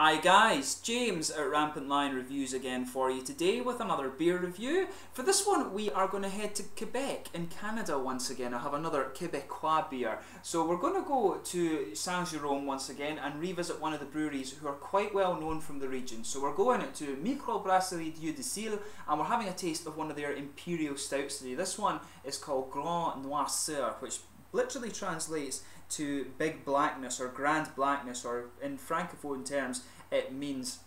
Hi guys, James at Rampant Lion Reviews again for you today with another beer review. For this one we are going to head to Quebec in Canada once again. I have another Quebecois beer. So we're going to go to Saint-Jérôme once again and revisit one of the breweries who are quite well known from the region. So we're going to Microbrasserie Dieu du Ciel and we're having a taste of one of their Imperial Stouts today. This one is called Grand Noirceur, which literally translates to big blackness or grand blackness, or in francophone terms it means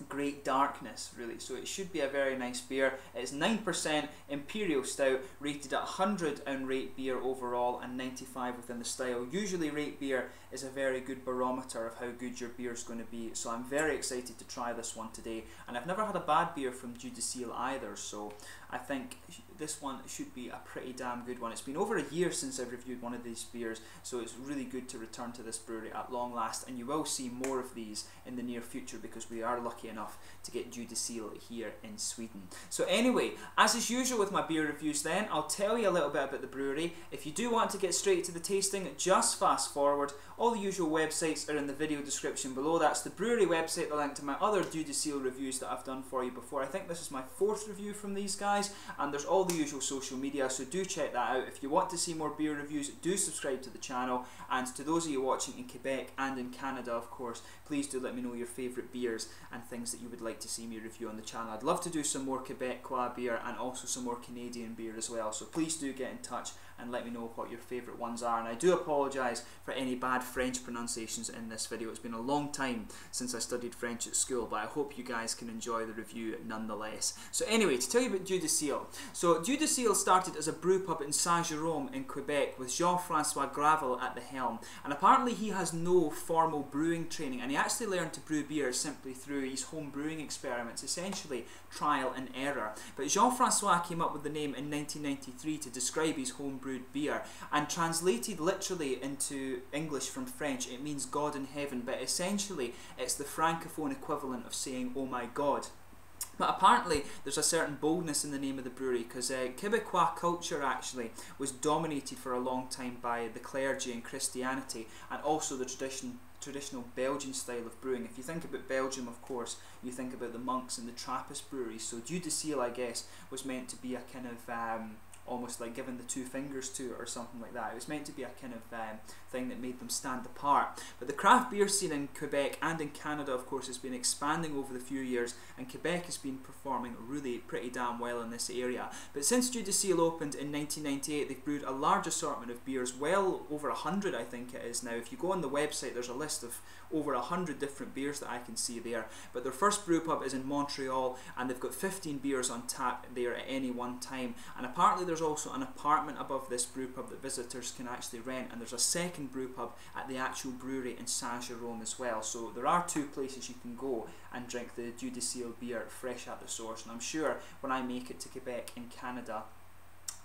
great darkness, really. So it should be a very nice beer. It's 9% Imperial Stout, rated at 100 on Rate Beer overall and 95 within the style. Usually Rate Beer is a very good barometer of how good your beer is going to be, so I'm very excited to try this one today. And I've never had a bad beer from Dieu du Ciel either, so I think this one should be a pretty damn good one. It's been over a year since I've reviewed one of these beers, so it's really good to return to this brewery at long last, and you will see more of these in the near future because we are lucky enough to get Dieu du Ciel here in Sweden. So anyway, as is usual with my beer reviews then, I'll tell you a little bit about the brewery. If you do want to get straight to the tasting, just fast forward. All the usual websites are in the video description below. That's the brewery website, the link to my other Dieu du Ciel reviews that I've done for you before. I think this is my 4th review from these guys, and there's all the usual social media, so do check that out. If you want to see more beer reviews, do subscribe to the channel, and to those of you watching in Quebec and in Canada, of course, please do let me know your favourite beers and things that you would like to see me review on the channel. I'd love to do some more Quebecois beer and also some more Canadian beer as well, so please do get in touch and let me know what your favourite ones are. And I do apologise for any bad French pronunciations in this video. It's been a long time since I studied French at school, but I hope you guys can enjoy the review nonetheless. So anyway, to tell you about Dieu du Ciel. So Dieu du Ciel started as a brew pub in Saint-Jérôme in Quebec with Jean-François Gravel at the helm, and apparently he has no formal brewing training, and he actually learned to brew beer simply through his home brewing experiments, essentially trial and error. But Jean-François came up with the name in 1993 to describe his home brewed beer, and translated literally into English from French it means God in heaven, but essentially it's the francophone equivalent of saying oh my God. But apparently there's a certain boldness in the name of the brewery because Quebecois culture actually was dominated for a long time by the clergy and Christianity, and also the traditional Belgian style of brewing. If you think about Belgium, of course, you think about the monks and the Trappist breweries. So Dieu du Ciel, I guess, was meant to be a kind of almost like giving the 2 fingers to it or something like that. It was meant to be a kind of thing that made them stand apart. But the craft beer scene in Quebec and in Canada, of course, has been expanding over the few years, and Quebec has been performing really pretty damn well in this area. But since Dieu du Ciel opened in 1998, they've brewed a large assortment of beers, well over 100 I think it is now. If you go on the website, there's a list of over 100 different beers that I can see there. But their first brew pub is in Montreal, and they've got 15 beers on tap there at any one time. And apparently there's also an apartment above this brew pub that visitors can actually rent, and there's a second brew pub at the actual brewery in Saint-Jérôme as well. So there are 2 places you can go and drink the Dieu du Ciel beer fresh at the source, and I'm sure when I make it to Quebec in Canada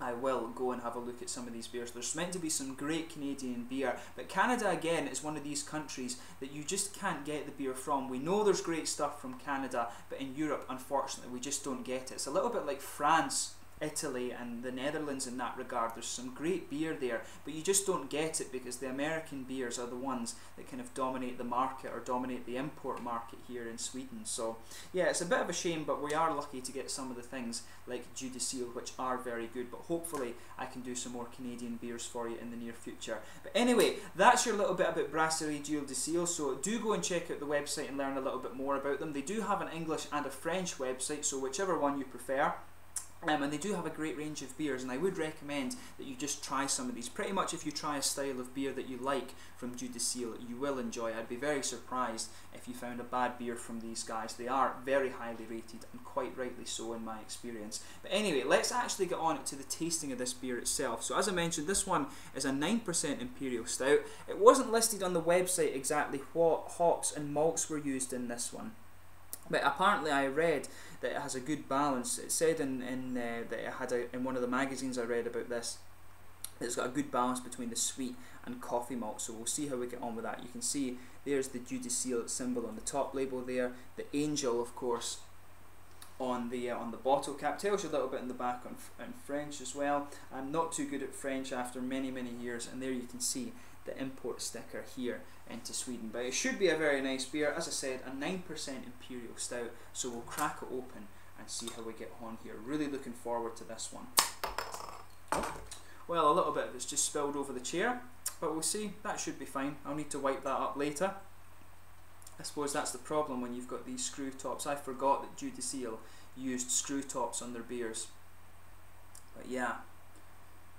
I will go and have a look at some of these beers. There's meant to be some great Canadian beer, but Canada again is one of these countries that you just can't get the beer from. We know there's great stuff from Canada, but in Europe unfortunately we just don't get it. It's a little bit like France, Italy and the Netherlands in that regard. There's some great beer there, but you just don't get it because the American beers are the ones that kind of dominate the market or dominate the import market here in Sweden. So yeah, it's a bit of a shame, but we are lucky to get some of the things like Dieu du Ciel, which are very good, but hopefully I can do some more Canadian beers for you in the near future. But anyway, that's your little bit about Brasserie Dieu du Ciel, so do go and check out the website and learn a little bit more about them. They do have an English and a French website, so whichever one you prefer. And they do have a great range of beers, and I would recommend that you just try some of these. Pretty much if you try a style of beer that you like from Dieu du Ciel, you will enjoy it. I'd be very surprised if you found a bad beer from these guys. They are very highly rated, and quite rightly so in my experience. But anyway, let's actually get on to the tasting of this beer itself. So as I mentioned, this one is a 9% Imperial Stout. It wasn't listed on the website exactly what hops and malts were used in this one, but apparently I read that it has a good balance. It said that it had in one of the magazines I read about this, it's got a good balance between the sweet and coffee malt. So we'll see how we get on with that. You can see there's the Dieu du Ciel symbol on the top label there, the angel of course on the bottle cap. Tells you a little bit in the back in French as well. I'm not too good at French after many years, and there you can see the import sticker here into Sweden. But it should be a very nice beer. As I said, a 9% Imperial Stout, so we'll crack it open and see how we get on here. Really looking forward to this one. Well, a little bit of it's just spilled over the chair, but we'll see. That should be fine. I'll need to wipe that up later. I suppose that's the problem when you've got these screw tops. I forgot that Dieu du Ciel used screw tops on their beers. But yeah,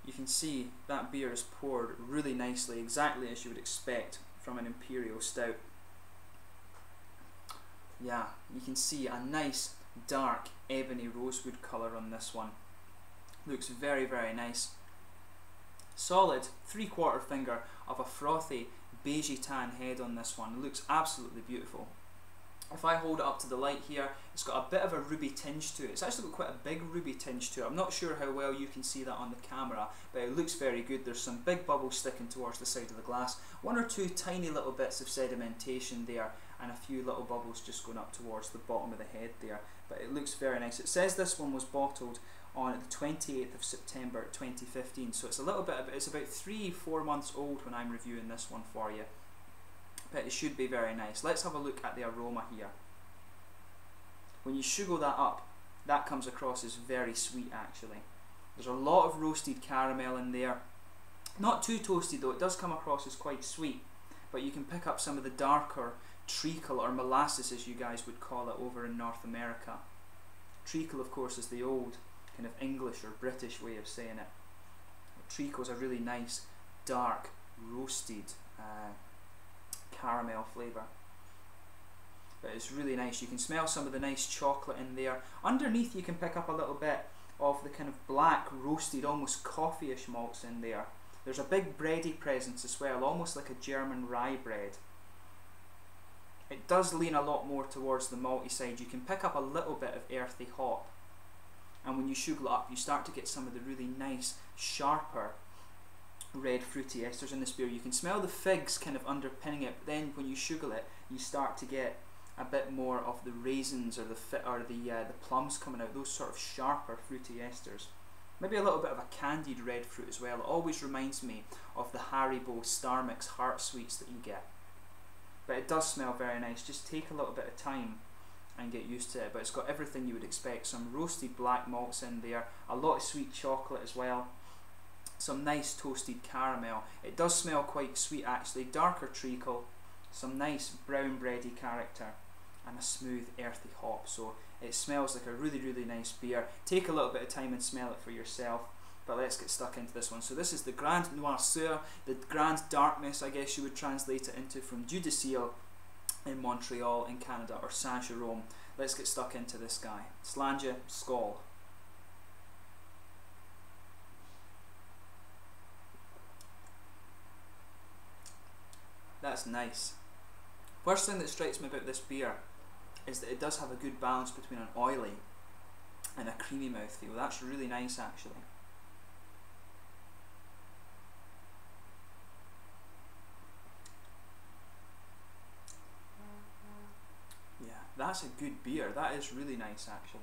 you can see that beer is poured really nicely, exactly as you would expect from an Imperial Stout. Yeah, you can see a nice dark ebony rosewood colour on this one. Looks very, very nice. Solid 3/4 finger of a frothy beigey tan head on this one. It looks absolutely beautiful. If I hold it up to the light here, it's got a bit of a ruby tinge to it. It's actually got quite a big ruby tinge to it. I'm not sure how well you can see that on the camera, but it looks very good. There's some big bubbles sticking towards the side of the glass. One or two tiny little bits of sedimentation there, and a few little bubbles just going up towards the bottom of the head there. But it looks very nice. It says this one was bottled on the 28th of September 2015, so it's a little bit, it's about 3-4 months old when I'm reviewing this one for you. But it should be very nice. Let's have a look at the aroma here. When you sugar that up, that comes across as very sweet actually. There's a lot of roasted caramel in there. Not too toasty though, it does come across as quite sweet, but you can pick up some of the darker treacle or molasses as you guys would call it over in North America. Treacle of course is the old kind of English or British way of saying it. Treacle's a really nice dark roasted caramel flavour. But it's really nice. You can smell some of the nice chocolate in there. Underneath you can pick up a little bit of the kind of black roasted almost coffee-ish malts in there. There's a big bready presence as well, almost like a German rye bread. It does lean a lot more towards the malty side. You can pick up a little bit of earthy hop, and when you sugar it up you start to get some of the really nice sharper red fruity esters in this beer. You can smell the figs kind of underpinning it, but then when you sugar it you start to get a bit more of the raisins or the plums coming out, those sort of sharper fruity esters. Maybe a little bit of a candied red fruit as well. It always reminds me of the Haribo Star Mix Heart Sweets that you get. But it does smell very nice. Just take a little bit of time and get used to it. But it's got everything you would expect. Some roasted black malts in there, a lot of sweet chocolate as well, some nice toasted caramel. It does smell quite sweet actually, darker treacle, some nice brown bready character, and a smooth earthy hop. So it smells like a really, really nice beer. Take a little bit of time and smell it for yourself. But let's get stuck into this one. So this is the Grande Noirceur, the Grand Darkness I guess you would translate it into, from Dieu du Ciel in Montreal in Canada, or Saint-Jérôme. Let's get stuck into this guy. Slàinte, skål. That's nice. First thing that strikes me about this beer is that it does have a good balance between an oily and a creamy mouthfeel. That's really nice actually. Yeah, that's a good beer. That is really nice actually.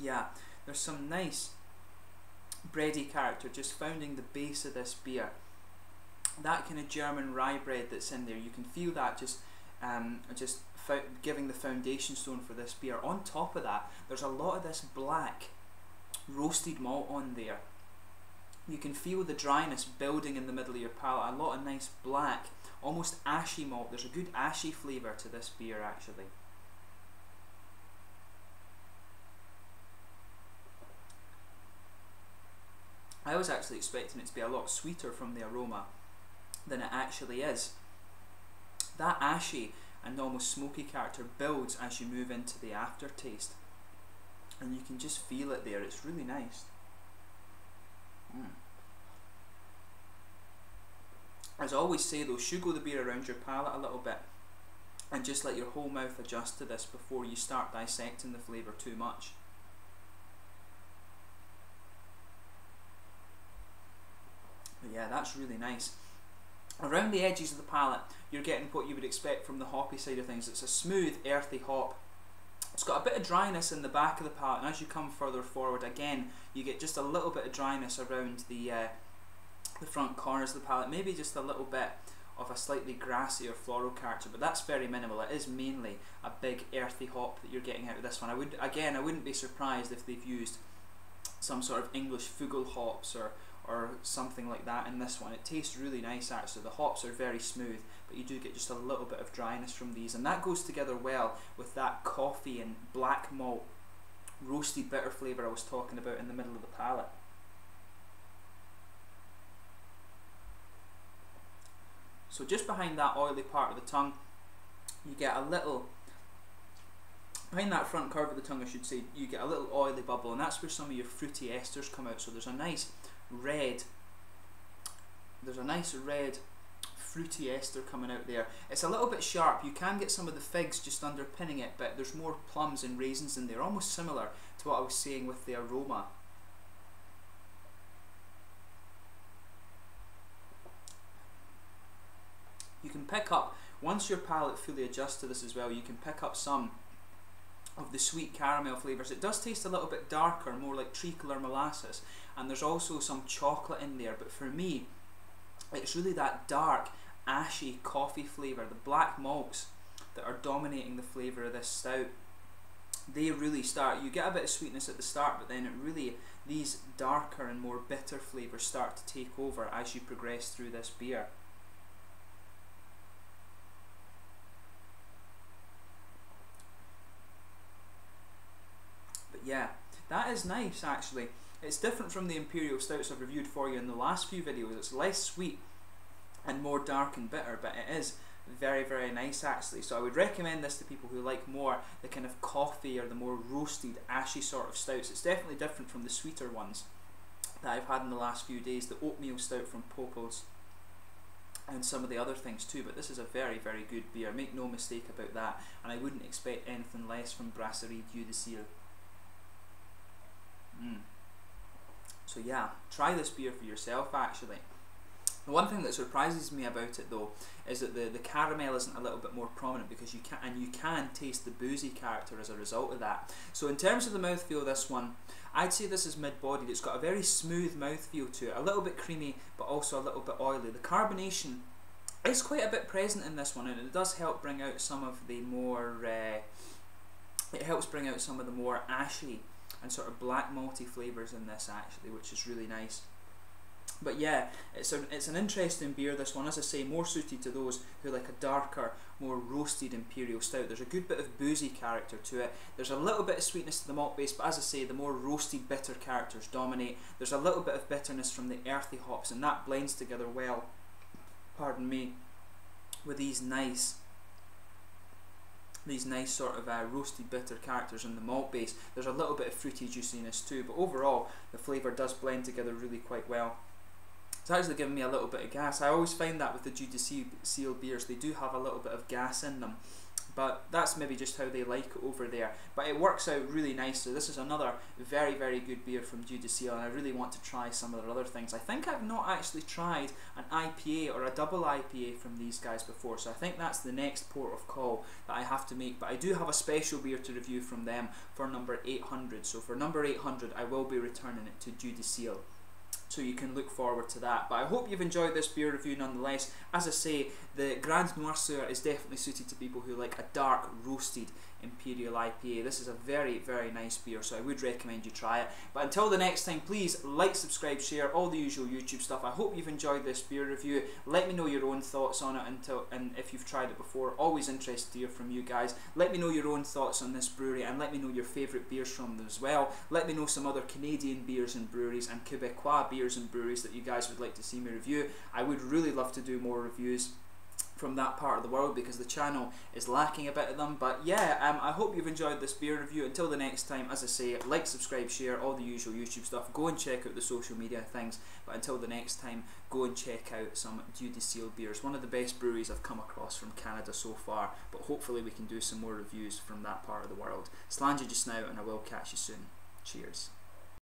Yeah, there's some nice bready character just founding the base of this beer. That kind of German rye bread that's in there, you can feel that just giving the foundation stone for this beer. On top of that, there's a lot of this black roasted malt on there. You can feel the dryness building in the middle of your palate. A lot of nice black, almost ashy malt. There's a good ashy flavour to this beer actually. I was actually expecting it to be a lot sweeter from the aroma than it actually is. That ashy and almost smoky character builds as you move into the aftertaste, and you can just feel it there. It's really nice. As I always say though, sugar the beer around your palate a little bit and just let your whole mouth adjust to this before you start dissecting the flavour too much. But yeah, that's really nice. Around the edges of the palate, you're getting what you would expect from the hoppy side of things. It's a smooth, earthy hop It's got a bit of dryness in the back of the palate, and as you come further forward, again, you get just a little bit of dryness around the front corners of the palate, maybe just a little bit of a slightly grassy or floral character, but that's very minimal. It is mainly a big earthy hop that you're getting out of this one. I wouldn't be surprised if they've used some sort of English Fugel hops or something like that in this one. It tastes really nice actually. The hops are very smooth, but you do get just a little bit of dryness from these, and that goes together well with that coffee and black malt roasty bitter flavour I was talking about in the middle of the palate. So just behind that oily part of the tongue, you get a little, behind that front curve of the tongue I should say, you get a little oily bubble, and that's where some of your fruity esters come out. So there's a nice red fruity ester coming out there. It's a little bit sharp. You can get some of the figs just underpinning it, but there's more plums and raisins in there, almost similar to what I was saying with the aroma. You can pick up, once your palate fully adjusts to this as well, you can pick up some of the sweet caramel flavours. It does taste a little bit darker, more like treacle or molasses, and there's also some chocolate in there, but for me it's really that dark ashy coffee flavour, the black malts that are dominating the flavour of this stout. They really start, you get a bit of sweetness at the start, but then it really, these darker and more bitter flavours start to take over as you progress through this beer. Yeah, that is nice actually. It's different from the Imperial Stouts I've reviewed for you in the last few videos. It's less sweet and more dark and bitter, but it is very, very nice actually. So I would recommend this to people who like more the kind of coffee or the more roasted, ashy sort of stouts. It's definitely different from the sweeter ones that I've had in the last few days, the oatmeal stout from Popos and some of the other things too, but this is a very, very good beer. Make no mistake about that, and I wouldn't expect anything less from Brasserie Dieu du Ciel. So yeah, try this beer for yourself actually. The one thing that surprises me about it though is that the caramel isn't a little bit more prominent, because you can taste the boozy character as a result of that. So in terms of the mouthfeel of this one, I'd say this is mid-bodied. It's got a very smooth mouthfeel to it, a little bit creamy but also a little bit oily. The carbonation is quite a bit present in this one, and it does help bring out some of the more ashy and sort of black malty flavours in this actually, which is really nice. But yeah, it's an interesting beer, this one. As I say, more suited to those who like a darker, more roasted Imperial Stout. There's a good bit of boozy character to it. There's a little bit of sweetness to the malt base, but as I say, the more roasted, bitter characters dominate. There's a little bit of bitterness from the earthy hops, and that blends together well, pardon me, with these nice sort of roasted bitter characters in the malt base. There's a little bit of fruity juiciness too, but overall the flavour does blend together really quite well. It's actually giving me a little bit of gas. I always find that with the Dieu du Ciel beers, they do have a little bit of gas in them, but that's maybe just how they like it over there. But it works out really nicely. This is another very, very good beer from Dieu du Ciel, and I really want to try some of their other things. I think I've not actually tried an IPA or a double IPA from these guys before, so I think that's the next port of call that I have to make. But I do have a special beer to review from them for number 800. So for number 800, I will be returning it to Dieu du Ciel, so you can look forward to that. But I hope you've enjoyed this beer review nonetheless. As I say, the Grande Noirceur is definitely suited to people who like a dark, roasted Imperial IPA. This is a very, very nice beer, so I would recommend you try it. But until the next time, please like, subscribe, share, all the usual YouTube stuff. I hope you've enjoyed this beer review. Let me know your own thoughts on it, and if you've tried it before. Always interested to hear from you guys. Let me know your own thoughts on this brewery, and let me know your favourite beers from them as well. Let me know some other Canadian beers and breweries and Quebecois beers and breweries that you guys would like to see me review. I would really love to do more reviews from that part of the world, because the channel is lacking a bit of them. But yeah, I hope you've enjoyed this beer review. Until the next time, as I say, like, subscribe, share, all the usual YouTube stuff. Go and check out the social media things. But until the next time, go and check out some Dieu du Ciel beers. One of the best breweries I've come across from Canada so far, but hopefully we can do some more reviews from that part of the world. Slàinte just now, and I will catch you soon. Cheers.